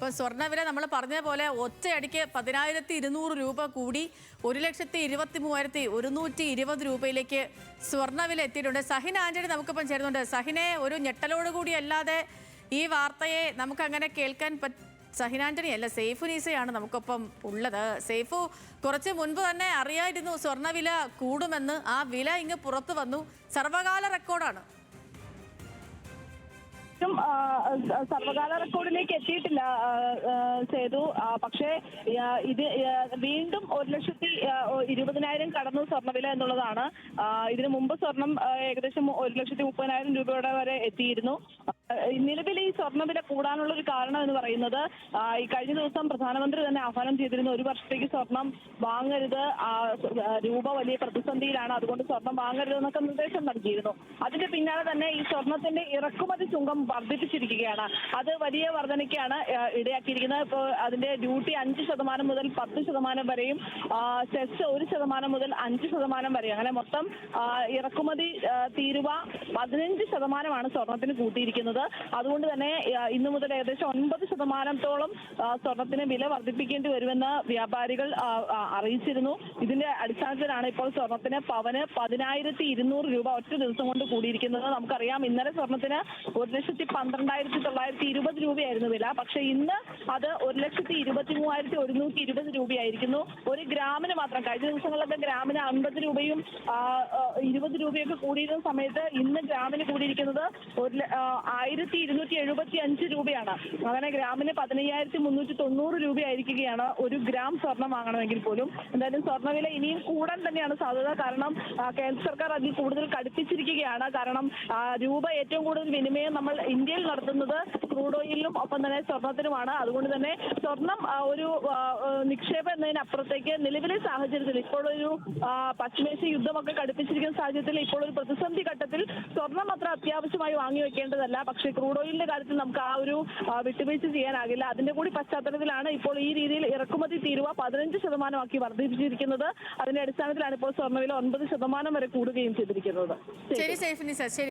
ഇപ്പോൾ സ്വർണ്ണവില നമ്മൾ പറഞ്ഞ പോലെ ഒറ്റയടിക്ക് 10,200 രൂപ കൂടി 1,23,120 രൂപയിലേക്ക് സ്വർണ്ണവില എത്തിയിട്ടുണ്ട്. സഹിൻ ആന്റണി നമുക്കിപ്പം ചേരുന്നുണ്ട്. സഹിനെ, ഒരു ഞെട്ടലോടുകൂടി അല്ലാതെ ഈ വാർത്തയെ നമുക്കങ്ങനെ കേൾക്കാൻ സഹിൻ ആന്റണി അല്ല, സെയ്ഫു നീസയാണ് നമുക്കൊപ്പം ഉള്ളത്. സെയ്ഫു, കുറച്ച് മുൻപ് തന്നെ അറിയായിരുന്നു സ്വർണ്ണവില കൂടുമെന്ന്. ആ വില ഇങ്ങ് പുറത്തു വന്നു. സർവകാല റെക്കോർഡാണ്. സർവകാല റെക്കോർഡിലേക്ക് എത്തിയിട്ടില്ല സേതു. പക്ഷേ ഇത് വീണ്ടും 1,20,000 കടന്നു സ്വർണ്ണവില എന്നുള്ളതാണ്. ഇതിനു മുമ്പ് സ്വർണം ഏകദേശം 1,30,000 രൂപയുടെ വരെ എത്തിയിരുന്നു. നിലവിൽ ഈ സ്വർണ്ണവില കൂടാനുള്ള ഒരു കാരണം എന്ന് പറയുന്നത്, ഈ കഴിഞ്ഞ ദിവസം പ്രധാനമന്ത്രി തന്നെ ആഹ്വാനം ചെയ്തിരുന്നു, 1 വർഷത്തേക്ക് സ്വർണം വാങ്ങരുത്, രൂപ വലിയ പ്രതിസന്ധിയിലാണ്, അതുകൊണ്ട് സ്വർണം വാങ്ങരുത് എന്നൊക്കെ നിർദ്ദേശം നൽകിയിരുന്നു. അതിന്റെ പിന്നാലെ തന്നെ ഈ സ്വർണത്തിന്റെ ഇറക്കുമതി ചുങ്കം വർദ്ധിപ്പിച്ചിരിക്കുകയാണ്. അത് വലിയ വർധനയ്ക്കാണ് ഇടയാക്കിയിരിക്കുന്നത്. ഇപ്പോൾ അതിന്റെ ഡ്യൂട്ടി 5% മുതൽ 10% വരെയും, സെസ് 1% മുതൽ 5% വരെയും, അങ്ങനെ മൊത്തം ഇറക്കുമതി തീരുവ 15% സ്വർണത്തിന് കൂട്ടിയിരിക്കുന്നത്. അതുകൊണ്ട് തന്നെ ഇന്നു മുതൽ ഏകദേശം 9%-ഓളം സ്വർണത്തിന് വില വർദ്ധിപ്പിക്കേണ്ടി വരുമെന്ന് വ്യാപാരികൾ അറിയിച്ചിരുന്നു. ഇതിന്റെ അടിസ്ഥാനത്തിലാണ് ഇപ്പോൾ സ്വർണത്തിന് പവന് 10,200 രൂപ ഒറ്റ ദിവസം കൊണ്ട് കൂടിയിരിക്കുന്നത്. നമുക്കറിയാം, ഇന്നലെ സ്വർണത്തിന് 1,12,920 രൂപയായിരുന്നു വില. പക്ഷെ ഇന്ന് അത് 1,23,120 രൂപയായിരിക്കുന്നു. ഒരു ഗ്രാമിന് മാത്രം. കഴിഞ്ഞ ദിവസങ്ങളിലൊക്കെ ഗ്രാമിന് 50 രൂപയും 20 രൂപയൊക്കെ കൂടിയിരുന്ന സമയത്ത് ഇന്ന് ഗ്രാമിന് കൂടിയിരിക്കുന്നത് 1,275 രൂപയാണ്. അങ്ങനെ ഗ്രാമിന് 15,390 രൂപയായിരിക്കുകയാണ് ഒരു ഗ്രാം സ്വർണം വാങ്ങണമെങ്കിൽ പോലും. എന്തായാലും സ്വർണ്ണവില ഇനിയും കൂടാൻ തന്നെയാണ് സാധ്യത. കാരണം കേന്ദ്ര സർക്കാർ അതിൽ കൂടുതൽ കടുപ്പിച്ചിരിക്കുകയാണ്. കാരണം രൂപ ഏറ്റവും കൂടുതൽ വിനിമയം നമ്മൾ ഇന്ത്യയിൽ നടത്തുന്നത് ക്രൂഡ് ഓയിലിനും ഒപ്പം തന്നെ സ്വർണത്തിനുമാണ്. അതുകൊണ്ട് തന്നെ സ്വർണം ഒരു നിക്ഷേപം എന്നതിനപ്പുറത്തേക്ക് നിലവിലെ സാഹചര്യത്തിൽ ഇപ്പോൾ ഒരു പശ്ചിമേഷ്യ യുദ്ധമൊക്കെ കടുപ്പിച്ചിരിക്കുന്ന സാഹചര്യത്തിൽ ഇപ്പോൾ ഒരു പ്രതിസന്ധി ഘട്ടത്തിൽ സ്വർണം അത്ര അത്യാവശ്യമായി വാങ്ങി വെക്കേണ്ടതല്ല. പക്ഷേ ക്രൂഡ് ഓയിലിന്റെ കാര്യത്തിൽ നമുക്ക് ആ ഒരു വിട്ടുവീഴ്ച ചെയ്യാനാകില്ല. അതിന്റെ കൂടി പശ്ചാത്തലത്തിലാണ് ഇപ്പോൾ ഈ രീതിയിൽ ഇറക്കുമതി തീരുവ 15% വർദ്ധിപ്പിച്ചിരിക്കുന്നത്. അതിന്റെ അടിസ്ഥാനത്തിലാണ് ഇപ്പോൾ സ്വർണ്ണവില 9% വരെ കൂടുകയും ചെയ്തിരിക്കുന്നത്. ശരി സൈഫുന്നീസ.